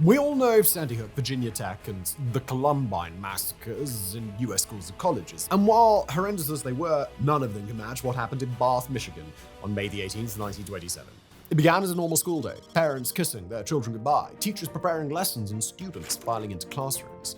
We all know of Sandy Hook, Virginia Tech, and the Columbine massacres in US schools and colleges. And while horrendous as they were, none of them can match what happened in Bath, Michigan on May the 18th, 1927. It began as a normal school day, parents kissing their children goodbye, teachers preparing lessons, and students filing into classrooms.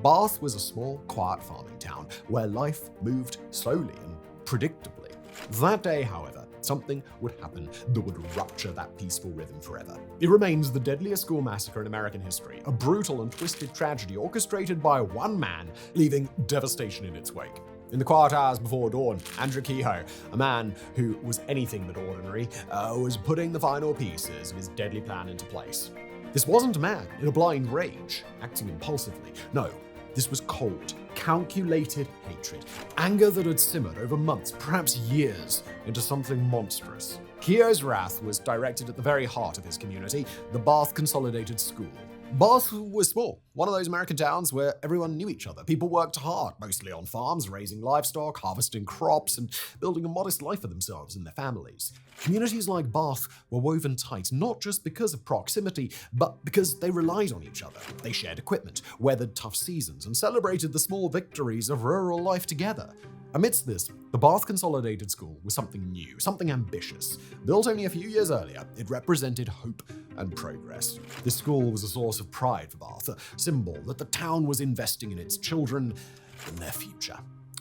Bath was a small, quiet farming town where life moved slowly and predictably. That day, however, something would happen that would rupture that peaceful rhythm forever. It remains the deadliest school massacre in American history, a brutal and twisted tragedy orchestrated by one man, leaving devastation in its wake. In the quiet hours before dawn, Andrew Kehoe, a man who was anything but ordinary, was putting the final pieces of his deadly plan into place. This wasn't a man in a blind rage, acting impulsively. No, this was cold, calculated hatred, anger that had simmered over months, perhaps years, into something monstrous. Kehoe's wrath was directed at the very heart of his community, the Bath Consolidated School. Bath was small, one of those American towns where everyone knew each other. People worked hard, mostly on farms, raising livestock, harvesting crops, and building a modest life for themselves and their families. Communities like Bath were woven tight, not just because of proximity, but because they relied on each other. They shared equipment, weathered tough seasons, and celebrated the small victories of rural life together. Amidst this, the Bath Consolidated School was something new, something ambitious. Built only a few years earlier, it represented hope and progress. This school was a source of pride for Bath, a symbol that the town was investing in its children and their future.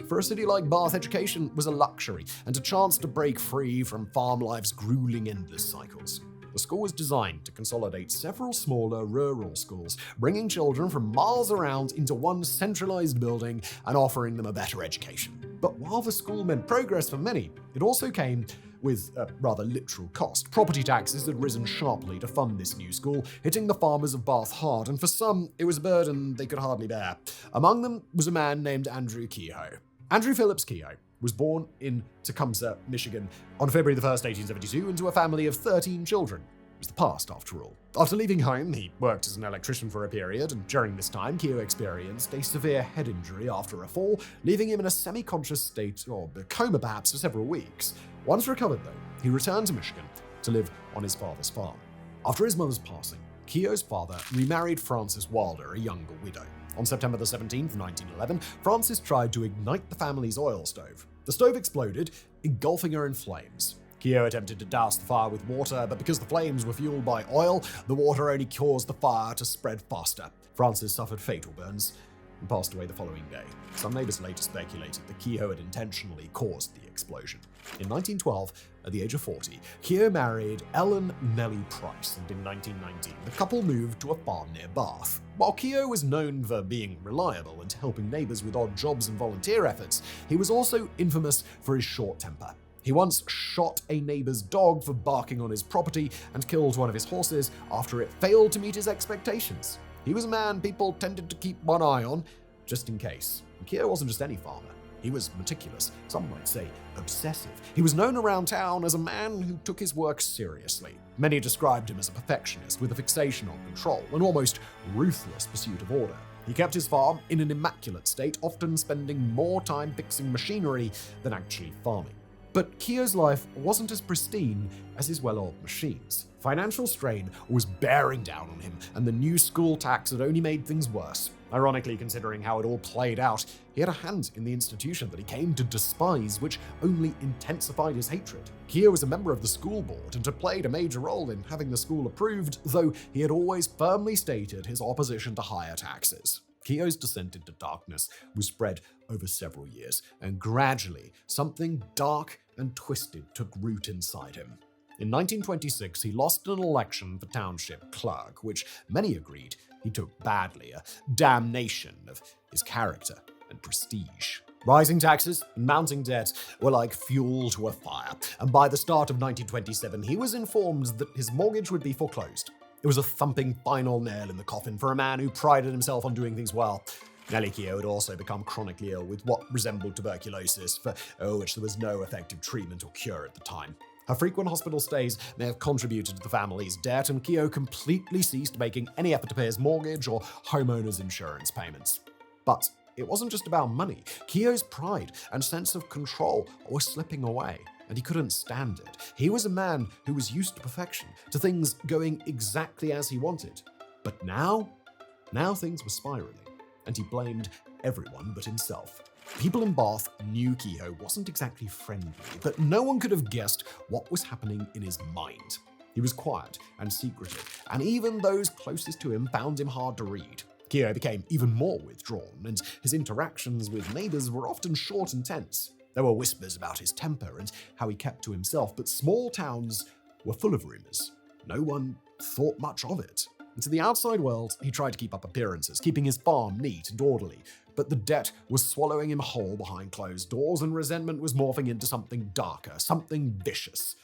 For a city like Bath, education was a luxury and a chance to break free from farm life's grueling endless cycles. The school was designed to consolidate several smaller rural schools, bringing children from miles around into one centralized building and offering them a better education. But while the school meant progress for many, it also came with a rather literal cost. Property taxes had risen sharply to fund this new school, hitting the farmers of Bath hard, and for some, it was a burden they could hardly bear. Among them was a man named Andrew Kehoe. Andrew Phillips Kehoe was born in Tecumseh, Michigan, on February 1st, 1872, into a family of 13 children. It was the past, after all. After leaving home, he worked as an electrician for a period, and during this time, Kehoe experienced a severe head injury after a fall, leaving him in a semi-conscious state, or a coma perhaps, for several weeks. Once recovered, though, he returned to Michigan to live on his father's farm. After his mother's passing, Kehoe's father remarried Frances Wilder, a younger widow. On September 17th, 1911, Frances tried to ignite the family's oil stove. The stove exploded, engulfing her in flames. Kehoe attempted to douse the fire with water, but because the flames were fueled by oil, the water only caused the fire to spread faster. Frances suffered fatal burns and passed away the following day. Some neighbors later speculated that Kehoe had intentionally caused the explosion. In 1912, at the age of 40, Kehoe married Ellen Nellie Price, and in 1919, the couple moved to a farm near Bath. While Kehoe was known for being reliable and helping neighbors with odd jobs and volunteer efforts, he was also infamous for his short temper. He once shot a neighbor's dog for barking on his property and killed one of his horses after it failed to meet his expectations. He was a man people tended to keep one eye on, just in case. And Kehoe wasn't just any farmer. He was meticulous, some might say obsessive. He was known around town as a man who took his work seriously. Many described him as a perfectionist with a fixation on control, an almost ruthless pursuit of order. He kept his farm in an immaculate state, often spending more time fixing machinery than actually farming. But Kehoe's life wasn't as pristine as his well-oiled machines. Financial strain was bearing down on him, and the new school tax had only made things worse. Ironically, considering how it all played out, he had a hand in the institution that he came to despise, which only intensified his hatred. Kehoe was a member of the school board and had played a major role in having the school approved, though he had always firmly stated his opposition to higher taxes. Kehoe's descent into darkness was spread over several years, and gradually, something dark and twisted took root inside him. In 1926, he lost an election for township clerk, which many agreed he took badly, a damnation of his character and prestige. Rising taxes and mounting debt were like fuel to a fire, and by the start of 1927, he was informed that his mortgage would be foreclosed. It was a thumping final nail in the coffin for a man who prided himself on doing things well. Nellie Kehoe had also become chronically ill with what resembled tuberculosis, for which there was no effective treatment or cure at the time. Her frequent hospital stays may have contributed to the family's debt, and Kehoe completely ceased making any effort to pay his mortgage or homeowner's insurance payments. But it wasn't just about money. Kehoe's pride and sense of control were slipping away, and he couldn't stand it. He was a man who was used to perfection, to things going exactly as he wanted. But now things were spiraling, and he blamed everyone but himself. People in Bath knew Kehoe wasn't exactly friendly, but no one could have guessed what was happening in his mind. He was quiet and secretive, and even those closest to him found him hard to read. Kehoe became even more withdrawn, and his interactions with neighbors were often short and tense. There were whispers about his temper and how he kept to himself, but small towns were full of rumors. No one thought much of it. And to the outside world, he tried to keep up appearances, keeping his farm neat and orderly. But the debt was swallowing him whole behind closed doors, and resentment was morphing into something darker, something vicious,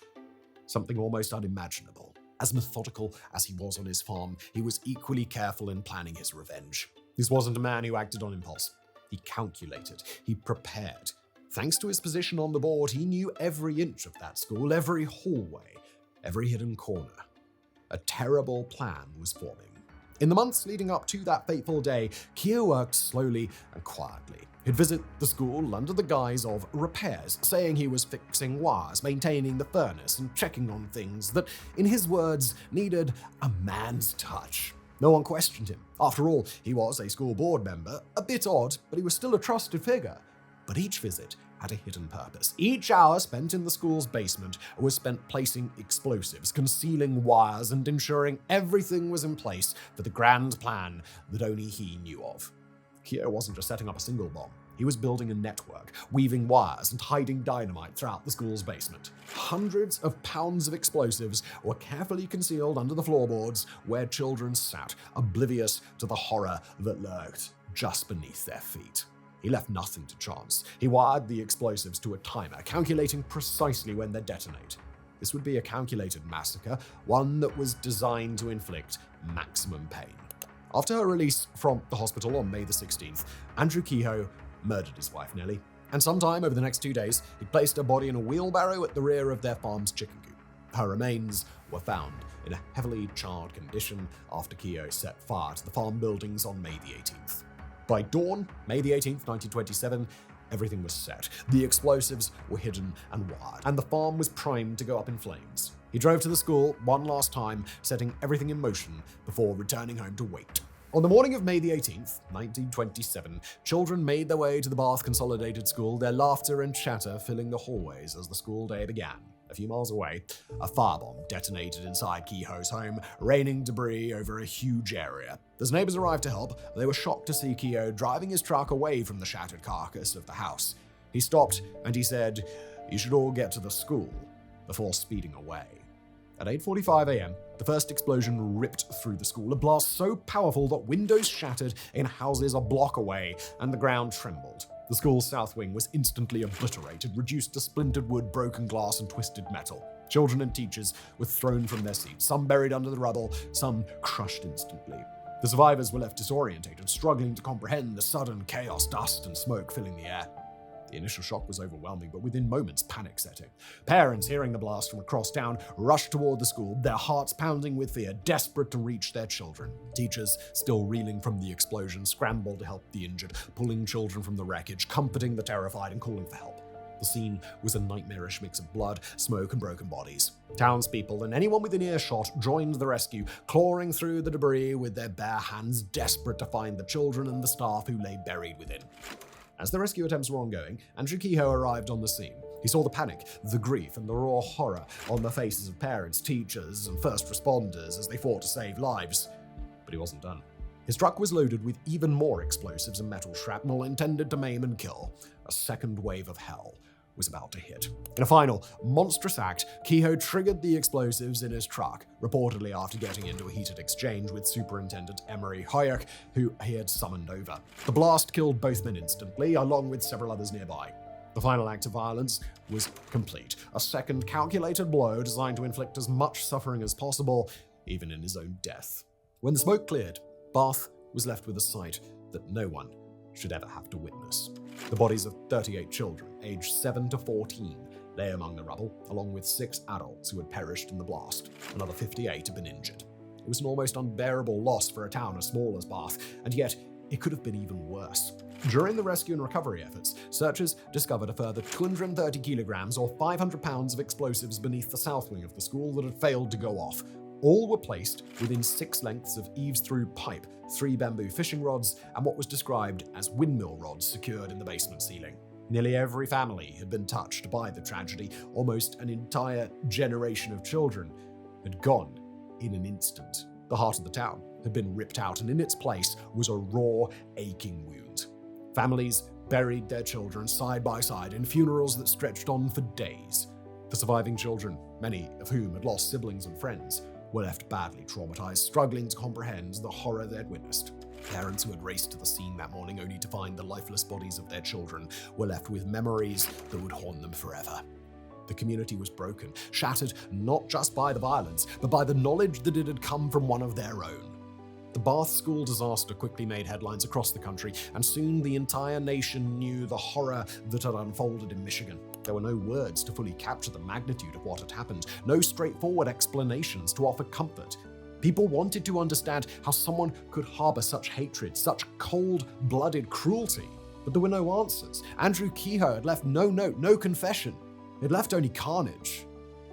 something almost unimaginable. As methodical as he was on his farm, he was equally careful in planning his revenge. This wasn't a man who acted on impulse. He calculated, he prepared. Thanks to his position on the board, he knew every inch of that school, every hallway, every hidden corner. A terrible plan was forming. In the months leading up to that fateful day, Kehoe worked slowly and quietly. He'd visit the school under the guise of repairs, saying he was fixing wires, maintaining the furnace, and checking on things that, in his words, needed a man's touch. No one questioned him. After all, he was a school board member, a bit odd, but he was still a trusted figure. But each visit had a hidden purpose. Each hour spent in the school's basement was spent placing explosives, concealing wires, and ensuring everything was in place for the grand plan that only he knew of. Kehoe wasn't just setting up a single bomb. He was building a network, weaving wires and hiding dynamite throughout the school's basement. Hundreds of pounds of explosives were carefully concealed under the floorboards where children sat, oblivious to the horror that lurked just beneath their feet. He left nothing to chance. He wired the explosives to a timer, calculating precisely when they'd detonate. This would be a calculated massacre, one that was designed to inflict maximum pain. After her release from the hospital on May the 16th, Andrew Kehoe murdered his wife, Nellie, and sometime over the next 2 days, he placed her body in a wheelbarrow at the rear of their farm's chicken coop. Her remains were found in a heavily charred condition after Kehoe set fire to the farm buildings on May the 18th. By dawn, May the 18th, 1927, everything was set. The explosives were hidden and wired, and the farm was primed to go up in flames. He drove to the school one last time, setting everything in motion before returning home to wait. On the morning of May the 18th, 1927, children made their way to the Bath Consolidated School, their laughter and chatter filling the hallways as the school day began. A few miles away, a firebomb detonated inside Kehoe's home, raining debris over a huge area. As neighbors arrived to help, they were shocked to see Kehoe driving his truck away from the shattered carcass of the house. He stopped and he said, "You should all get to the school," before speeding away. At 8:45 a.m., the first explosion ripped through the school, a blast so powerful that windows shattered in houses a block away and the ground trembled. The school's south wing was instantly obliterated, reduced to splintered wood, broken glass, and twisted metal. Children and teachers were thrown from their seats, some buried under the rubble, some crushed instantly. The survivors were left disorientated, struggling to comprehend the sudden chaos, dust, and smoke filling the air. The initial shock was overwhelming, but within moments, panic set in. Parents, hearing the blast from across town, rushed toward the school, their hearts pounding with fear, desperate to reach their children. Teachers, still reeling from the explosion, scrambled to help the injured, pulling children from the wreckage, comforting the terrified, and calling for help. The scene was a nightmarish mix of blood, smoke, and broken bodies. Townspeople and anyone within earshot joined the rescue, clawing through the debris with their bare hands, desperate to find the children and the staff who lay buried within. As the rescue attempts were ongoing, Andrew Kehoe arrived on the scene. He saw the panic, the grief, and the raw horror on the faces of parents, teachers, and first responders as they fought to save lives. But he wasn't done. His truck was loaded with even more explosives and metal shrapnel intended to maim and kill. A second wave of hell was about to hit. In a final, monstrous act, Kehoe triggered the explosives in his truck, reportedly after getting into a heated exchange with Superintendent Emery Hoyek, who he had summoned over. The blast killed both men instantly, along with several others nearby. The final act of violence was complete, a second calculated blow designed to inflict as much suffering as possible, even in his own death. When the smoke cleared, Bath was left with a sight that no one should ever have to witness. The bodies of 38 children, aged 7 to 14, lay among the rubble, along with 6 adults who had perished in the blast. Another 58 had been injured. It was an almost unbearable loss for a town as small as Bath, and yet it could have been even worse. During the rescue and recovery efforts, searchers discovered a further 230 kilograms or 500 pounds of explosives beneath the south wing of the school that had failed to go off. All were placed within 6 lengths of eaves-through pipe, 3 bamboo fishing rods, and what was described as windmill rods secured in the basement ceiling. Nearly every family had been touched by the tragedy. Almost an entire generation of children had gone in an instant. The heart of the town had been ripped out, and in its place was a raw, aching wound. Families buried their children side by side in funerals that stretched on for days. The surviving children, many of whom had lost siblings and friends, were left badly traumatized, struggling to comprehend the horror they'd witnessed. Parents who had raced to the scene that morning only to find the lifeless bodies of their children were left with memories that would haunt them forever. The community was broken, shattered not just by the violence, but by the knowledge that it had come from one of their own. The Bath school disaster quickly made headlines across the country, and soon the entire nation knew the horror that had unfolded in Michigan. There were no words to fully capture the magnitude of what had happened, no straightforward explanations to offer comfort. People wanted to understand how someone could harbor such hatred, such cold-blooded cruelty, but there were no answers. Andrew Kehoe had left no note, no confession. It left only carnage.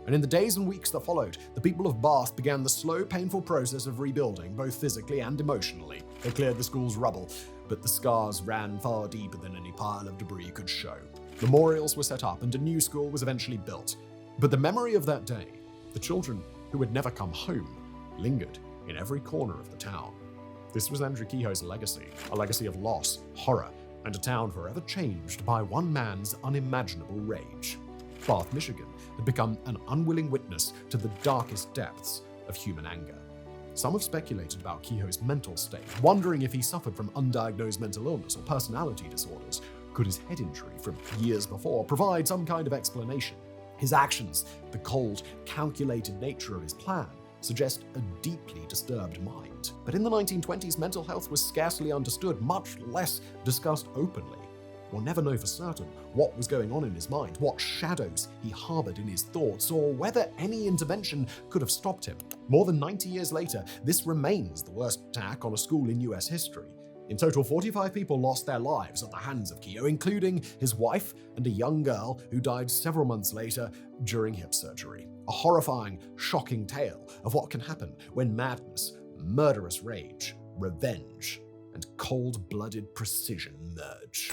And in the days and weeks that followed, the people of Bath began the slow, painful process of rebuilding, both physically and emotionally. They cleared the school's rubble, but the scars ran far deeper than any pile of debris could show. Memorials were set up, and a new school was eventually built. But the memory of that day, the children who had never come home, lingered in every corner of the town. This was Andrew Kehoe's legacy, a legacy of loss, horror, and a town forever changed by one man's unimaginable rage. Bath, Michigan, had become an unwilling witness to the darkest depths of human anger. Some have speculated about Kehoe's mental state, wondering if he suffered from undiagnosed mental illness or personality disorders. Could his head injury from years before provide some kind of explanation? His actions, the cold, calculated nature of his plan, suggest a deeply disturbed mind. But in the 1920s, mental health was scarcely understood, much less discussed openly. We'll never know for certain what was going on in his mind, what shadows he harbored in his thoughts, or whether any intervention could have stopped him. More than 90 years later, this remains the worst attack on a school in US history. In total, 45 people lost their lives at the hands of Kehoe, including his wife and a young girl who died several months later during hip surgery. A horrifying, shocking tale of what can happen when madness, murderous rage, revenge, and cold-blooded precision merge.